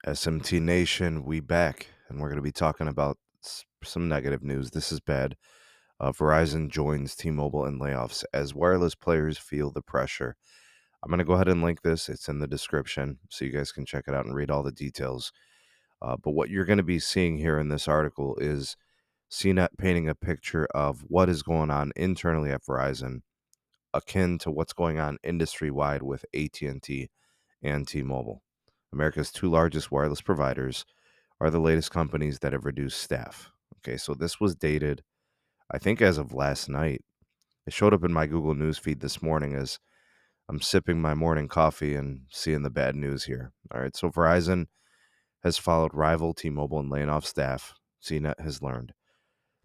SMT Nation, we back, and we're going to be talking about some negative news. This is bad. Verizon joins T-Mobile in layoffs as wireless players feel the pressure. I'm going to go ahead and link this. It's in the description, so you guys can check it out and read all the details. But what you're going to be seeing here in this article is CNET painting a picture of what is going on internally at Verizon, akin to what's going on industry-wide with AT&T and T-Mobile. America's two largest wireless providers are the latest companies that have reduced staff. Okay, so this was dated, I think, as of last night. It showed up in my Google News feed this morning as I'm sipping my morning coffee and seeing the bad news here. All right, so Verizon has followed rival T-Mobile in laying off staff. CNET has learned.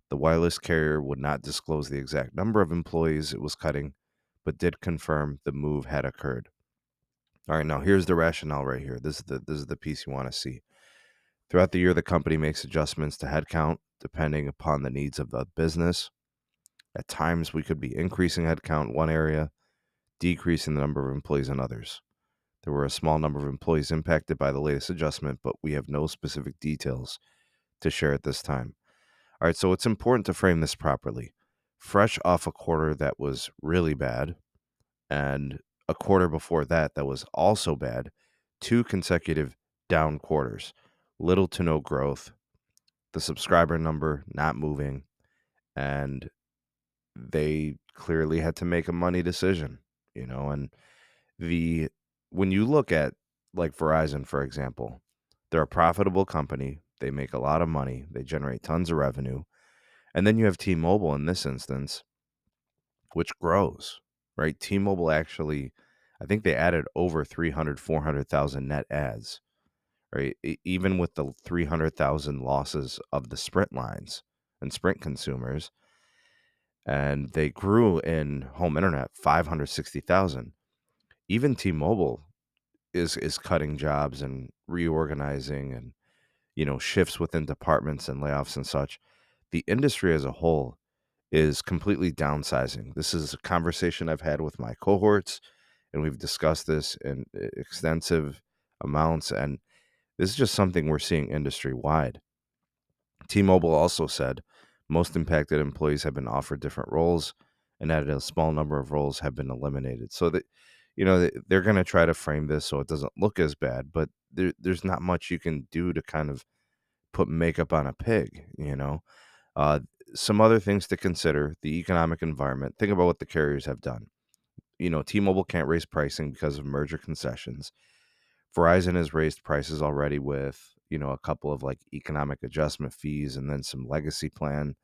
The wireless carrier would not disclose the exact number of employees it was cutting, but did confirm the move had occurred. All right, now here's the rationale right here. This is the piece you want to see. Throughout the year, the company makes adjustments to headcount depending upon the needs of the business. At times, we could be increasing headcount in one area, decreasing the number of employees in others. There were a small number of employees impacted by the latest adjustment, but we have no specific details to share at this time. All right, so it's important to frame this properly. Fresh off a quarter that was really bad, and a quarter before that that was also bad, two consecutive down quarters, little to no growth, the subscriber number not moving, and they clearly had to make a money decision, and the when you look at like Verizon, for example, they're a profitable company, they make a lot of money, they generate tons of revenue, and then you have T-Mobile in this instance, which grows, right? T-Mobile actually, I think they added over 300, 400,000 net ads, right? Even with the 300,000 losses of the Sprint lines and Sprint consumers, and they grew in home internet 560,000. Even T-Mobile is cutting jobs and reorganizing and shifts within departments and layoffs and such. The industry as a whole is completely downsizing. This is a conversation I've had with my cohorts, and we've discussed this in extensive amounts, and this is just something we're seeing industry wide. T-Mobile also said most impacted employees have been offered different roles, and that a small number of roles have been eliminated. So that they're going to try to frame this so it doesn't look as bad, but there's not much you can do to kind of put makeup on a pig. Uh, some other things to consider: the economic environment. Think about what the carriers have done. T-Mobile can't raise pricing because of merger concessions. Verizon has raised prices already with, a couple of like economic adjustment fees and then some legacy plan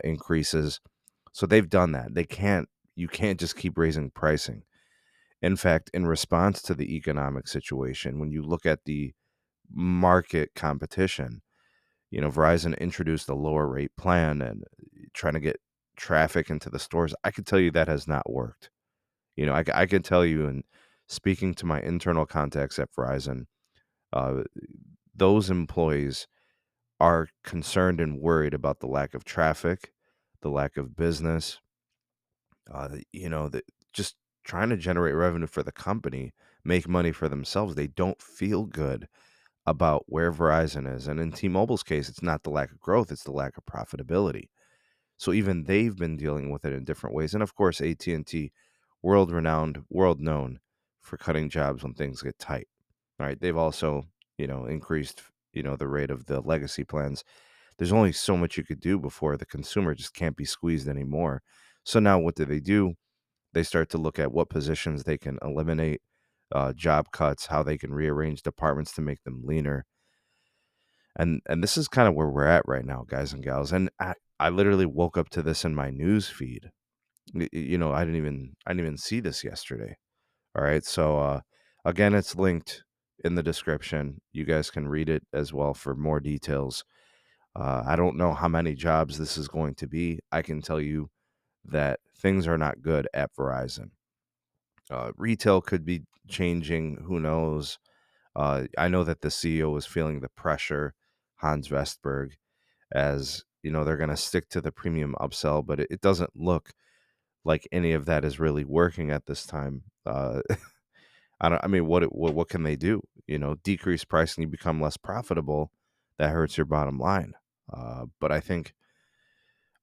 increases. So they've done that. You can't just keep raising pricing. In fact, in response to the economic situation, when you look at the market competition, Verizon introduced a lower rate plan and trying to get traffic into the stores. I can tell you that has not worked. I can tell you, and speaking to my internal contacts at Verizon, uh, those employees are concerned and worried about the lack of traffic, the lack of business, just trying to generate revenue for the company, make money for themselves. They don't feel good about where Verizon is. And in T-Mobile's case, it's not the lack of growth, it's the lack of profitability. So even they've been dealing with it in different ways. And of course, AT&T, world renowned, world known for cutting jobs when things get tight. All right. They've also, increased, the rate of the legacy plans. There's only so much you could do before the consumer just can't be squeezed anymore. So now what do? They start to look at what positions they can eliminate, job cuts, how they can rearrange departments to make them leaner. And this is kind of where we're at right now, guys and gals. And I literally woke up to this in my news feed. I didn't even see this yesterday. All right. So again, it's linked in the description. You guys can read it as well for more details. I don't know how many jobs this is going to be. I can tell you that things are not good at Verizon. Retail could be changing. Who knows? I know that the CEO is feeling the pressure, Hans Vestberg, as they're going to stick to the premium upsell, but it doesn't look like any of that is really working at this time. I mean, what can they do? Decrease pricing, you become less profitable. That hurts your bottom line. But I think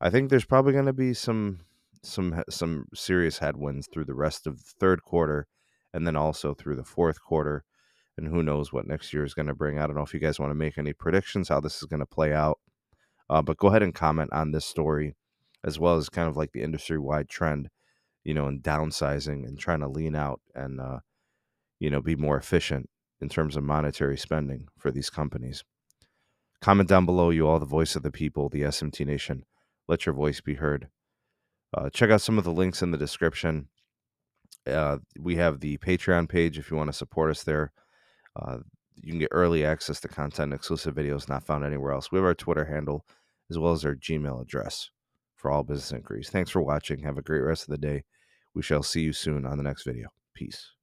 there's probably going to be some serious headwinds through the rest of the third quarter, and then also through the fourth quarter. And who knows what next year is going to bring. I don't know if you guys want to make any predictions how this is going to play out. But go ahead and comment on this story, as well as kind of like the industry wide trend, in downsizing and trying to lean out and be more efficient in terms of monetary spending for these companies. Comment down below, you all, the voice of the people, the SMT Nation. Let your voice be heard. Check out some of the links in the description. We have the Patreon page if you want to support us there. Uh, you can get early access to content, exclusive videos not found anywhere else. We have our Twitter handle as well as our Gmail address for all business inquiries. Thanks for watching. Have a great rest of the day. We shall see you soon on the next video. Peace.